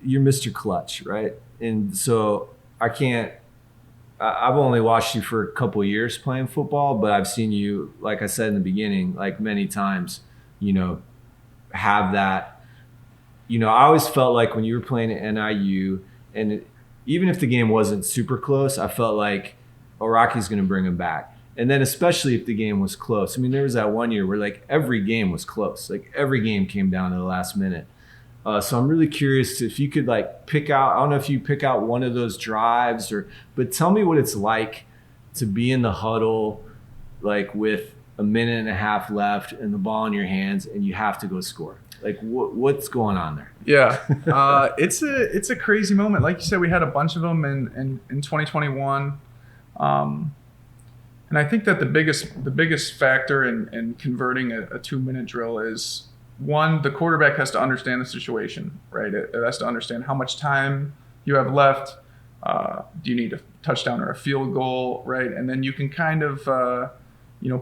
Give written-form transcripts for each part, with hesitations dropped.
you're Mr. Clutch, right? And so I've only watched you for a couple of years playing football, but I've seen you, like I said in the beginning, like many times, have that. I always felt like when you were playing at NIU, even if the game wasn't super close, I felt like, oh, Rocky's going to bring him back. And then especially if the game was close. I mean, there was that one year where like every game was close. Like every game came down to the last minute. So I'm really curious if you could like pick out, I don't know if you pick out one of those drives but tell me what it's like to be in the huddle, like with a minute and a half left and the ball in your hands and you have to go score. Like what's going on there? Yeah. It's a crazy moment. Like you said, we had a bunch of them in 2021. And I think that the biggest factor in converting a 2-minute drill is, one, the quarterback has to understand the situation, right? It has to understand how much time you have left. Do you need a touchdown or a field goal, right? And then you can kind of,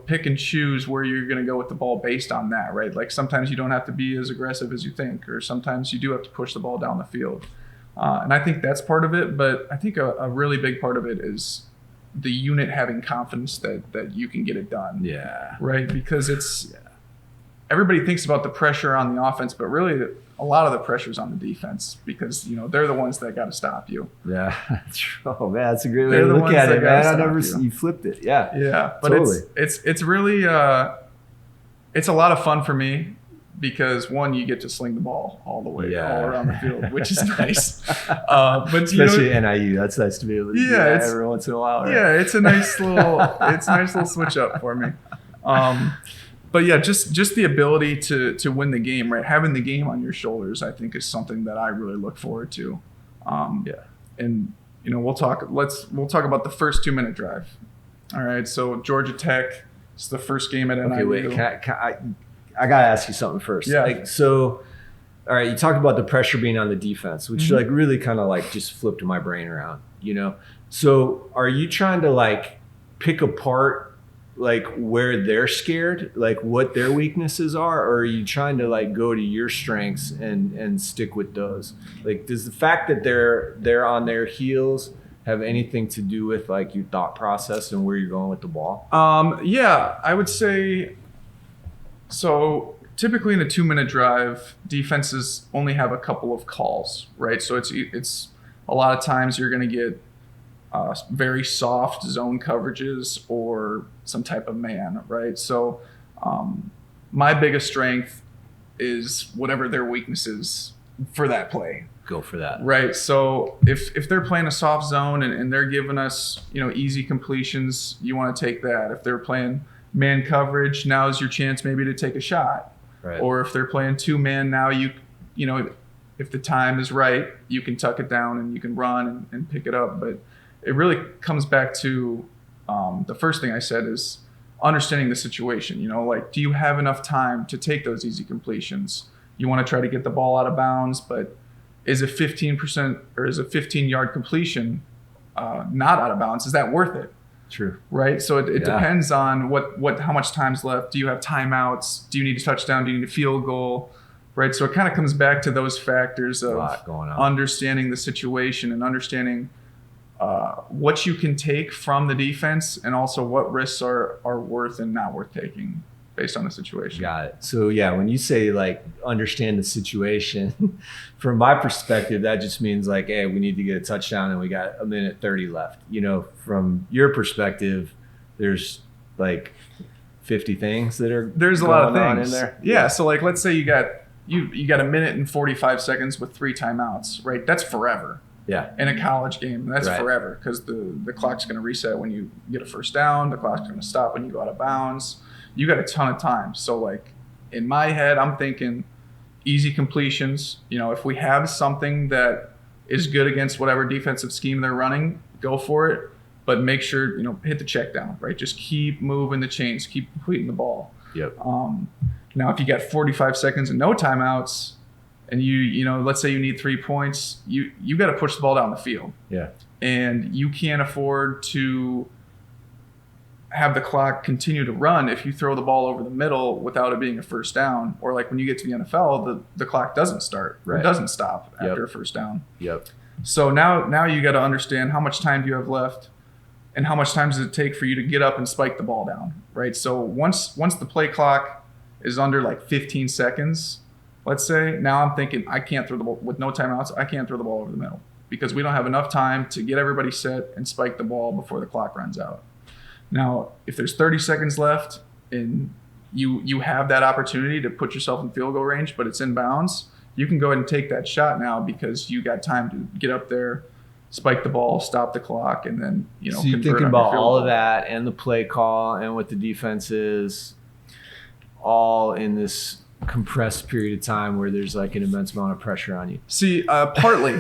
pick and choose where you're going to go with the ball based on that, right? Like sometimes you don't have to be as aggressive as you think, or sometimes you do have to push the ball down the field. And I think that's part of it, but I think a really big part of it is the unit having confidence that you can get it done. Yeah. Right? Because everybody thinks about the pressure on the offense, but really a lot of the pressure's on the defense because, they're the ones that got to stop you. Yeah. Oh man, that's a great way to look at it, man. You flipped it. Yeah. Yeah. But totally. It's really, it's a lot of fun for me because, one, you get to sling the ball all the way all around the field, which is nice. But especially at NIU, that's nice to be able to do that every once in a while. Right? Yeah, it's a nice little switch up for me. But yeah, just the ability to win the game, right? Having the game on your shoulders, I think, is something that I really look forward to. And we'll talk about the first 2-minute drive. All right, so Georgia Tech. It's the first game at NIU. Okay, wait. I gotta ask you something first. Yeah. All right, you talked about the pressure being on the defense, which like really kind of like just flipped my brain around. So are you trying to like pick apart like where they're scared, like what their weaknesses are, or are you trying to like go to your strengths and stick with those? Like, does the fact that they're on their heels have anything to do with like your thought process and where you're going with the ball? Yeah, I would say. So typically in a 2-minute drive, defenses only have a couple of calls, right? So it's a lot of times you're going to get very soft zone coverages or some type of man, right? So my biggest strength is whatever their weakness is for that play. Go for that. Right. So if they're playing a soft zone and they're giving us, easy completions, you want to take that. If they're playing man coverage, now is your chance maybe to take a shot. Right. Or if they're playing 2-man, now if the time is right, you can tuck it down and you can run and pick it up. But it really comes back to the first thing I said is understanding the situation. Like, do you have enough time to take those easy completions? You want to try to get the ball out of bounds, but is a 15% or is a 15-yard completion not out of bounds? Is that worth it? True. Right. So it depends on how much time's left. Do you have timeouts? Do you need a touchdown? Do you need a field goal? Right. So it kind of comes back to those factors of understanding the situation and understanding what you can take from the defense and also what risks are worth and not worth taking based on the situation. Got it. So yeah, when you say like understand the situation, from my perspective, that just means like, hey, we need to get a touchdown and we got a minute 30 left. From your perspective, there's like 50 things there's a lot of things in there. Yeah. So like, let's say you got a minute and 45 seconds with 3 timeouts, right? That's forever. Yeah. In a college game, that's forever because the clock's going to reset when you get a first down. The clock's going to stop when you go out of bounds. You got a ton of time. So like in my head, I'm thinking easy completions. If we have something that is good against whatever defensive scheme they're running, go for it. But make sure, hit the check down, right? Just keep moving the chains, keep completing the ball. Yep. Now, if you got 45 seconds and no timeouts and let's say you need 3 points, you got to push the ball down the field. Yeah. And you can't afford to have the clock continue to run if you throw the ball over the middle without it being a first down. Or like when you get to the NFL, the clock doesn't start. Right. It doesn't stop after a first down. Yep. So now you got to understand how much time do you have left and how much time does it take for you to get up and spike the ball down, right? So once the play clock is under like 15 seconds, let's say, now I'm thinking I can't throw the ball with no timeouts. I can't throw the ball over the middle because we don't have enough time to get everybody set and spike the ball before the clock runs out. Now, if there's 30 seconds left and you have that opportunity to put yourself in field goal range, but it's in bounds, you can go ahead and take that shot now because you got time to get up there, spike the ball, stop the clock, and then, So you're thinking about all of that and the play call and what the defense is all in this compressed period of time where there's like an immense amount of pressure on you. See, partly,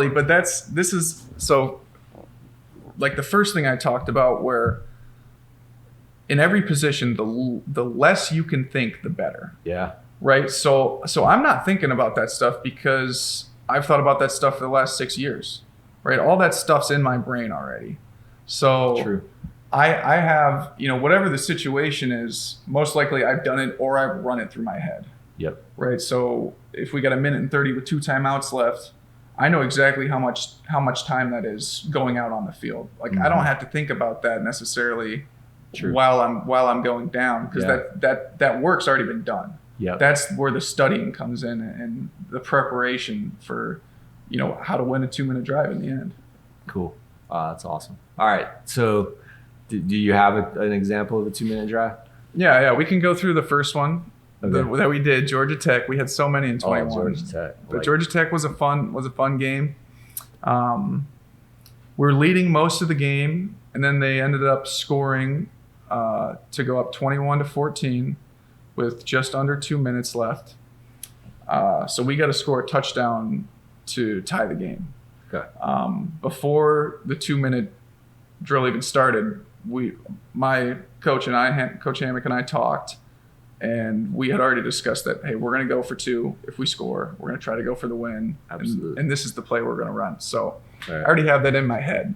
but this is so like the first thing I talked about where in every position, the less you can think, the better. Yeah. Right. So I'm not thinking about that stuff because I've thought about that stuff for the last 6 years. Right. All that stuff's in my brain already. So true. I have, whatever the situation is, most likely I've done it or I've run it through my head. Yep. Right. So if we got a minute and 30 with 2 timeouts left, I know exactly how much time that is going out on the field. Like I don't have to think about that necessarily. True. while I'm going down because that work's already been done. Yeah. That's where the studying comes in and the preparation for, how to win a 2-minute drive in the end. Cool. That's awesome. All right. So do you have an example of a 2-minute drive? Yeah. We can go through the first one Okay. that we did, Georgia Tech. We had so many in 21. Georgia Tech. But Georgia Tech was a fun game. We're leading most of the game, and then they ended up scoring to go up 21-14 with just under 2 minutes left. So we got to score a touchdown to tie the game. Okay. Before the 2-minute drill even started, my coach and I, Coach Hammock and I talked, and we had already discussed that, hey, we're going to go for 2 if we score. We're going to try to go for the win. Absolutely. And this is the play we're going to run. So Right. I already have that in my head.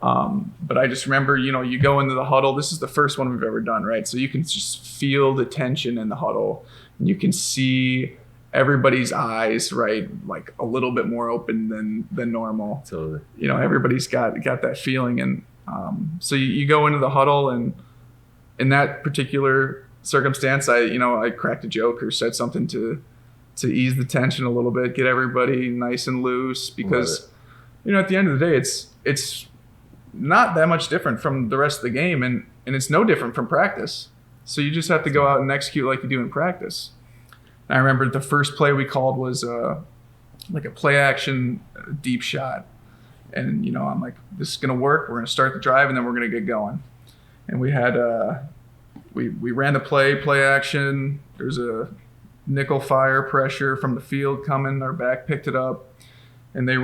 But I just remember, you go into the huddle. This is the first one we've ever done, right? So you can just feel the tension in the huddle. And you can see everybody's eyes, right, like a little bit more open than normal. Totally. Everybody's got that feeling. And so you go into the huddle, and in that particular circumstance, I cracked a joke or said something to ease the tension a little bit, get everybody nice and loose because, at the end of the day, it's not that much different from the rest of the game, and it's no different from practice. So you just have to go out and execute like you do in practice. And I remember the first play we called was like a play action deep shot. And, I'm like, this is going to work. We're going to start the drive, and then we're going to get going. And we had we ran the play action. There's a nickel fire pressure from the field coming. Our back picked it up. And they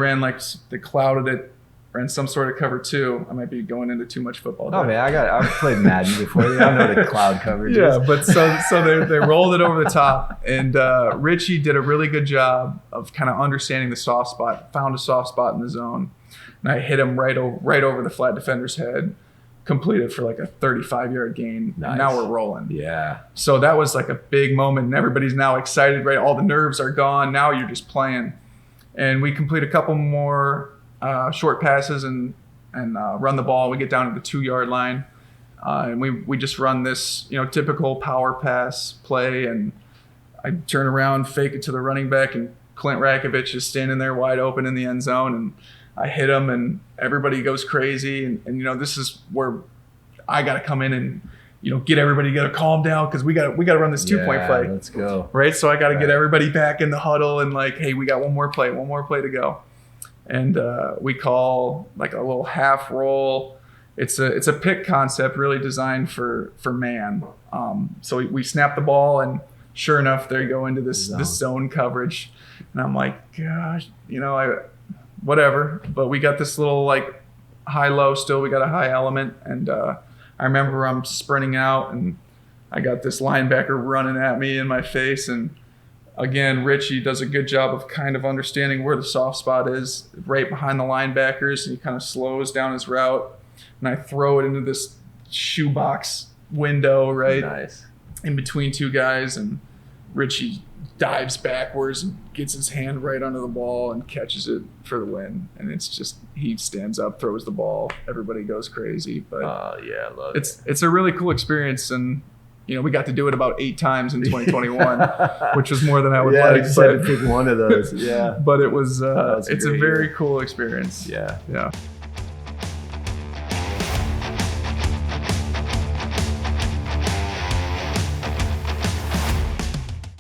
they clouded it, ran some sort of cover 2. I might be going into too much football. Oh man, I've played Madden before. I know the cloud coverage. Yeah, but so they rolled it over the top, and Richie did a really good job of kind of understanding the soft spot, found a soft spot in the zone, and I hit him right over the flat defender's head, completed for like a 35-yard gain. Nice. And now we're rolling. Yeah. So that was like a big moment, and everybody's now excited, right? All the nerves are gone. Now you're just playing. And we complete a couple more short passes and run the ball. We get down to the 2-yard line, and we just run this typical power pass play. And I turn around, fake it to the running back, and Clint Rakovich is standing there wide open in the end zone, and I hit him, and everybody goes crazy. And this is where I got to come in and get everybody to calm down because we got to run this 2-point play. Let's go. Right. So I got to get everybody back in the huddle and like, hey, we got one more play to go. And we call like a little half roll. It's a pick concept really designed for man. So we snap the ball, and sure enough, they go into this zone coverage. And I'm like, gosh, whatever. But we got this little like high-low still. We got a high element. And I remember I'm sprinting out, and I got this linebacker running at me in my face. And again, Richie does a good job of kind of understanding where the soft spot is right behind the linebackers. And he kind of slows down his route. And I throw it into this shoebox window, right? Nice. In between two guys, and Richie dives backwards and gets his hand right under the ball and catches it for the win. And it's just, he stands up, throws the ball, everybody goes crazy. But yeah, I love it. It's a really cool experience, and we got to do it about 8 times in 2021, which was more than I would like. I just had to pick one of those. Yeah, but it was it's a very cool experience. Yeah.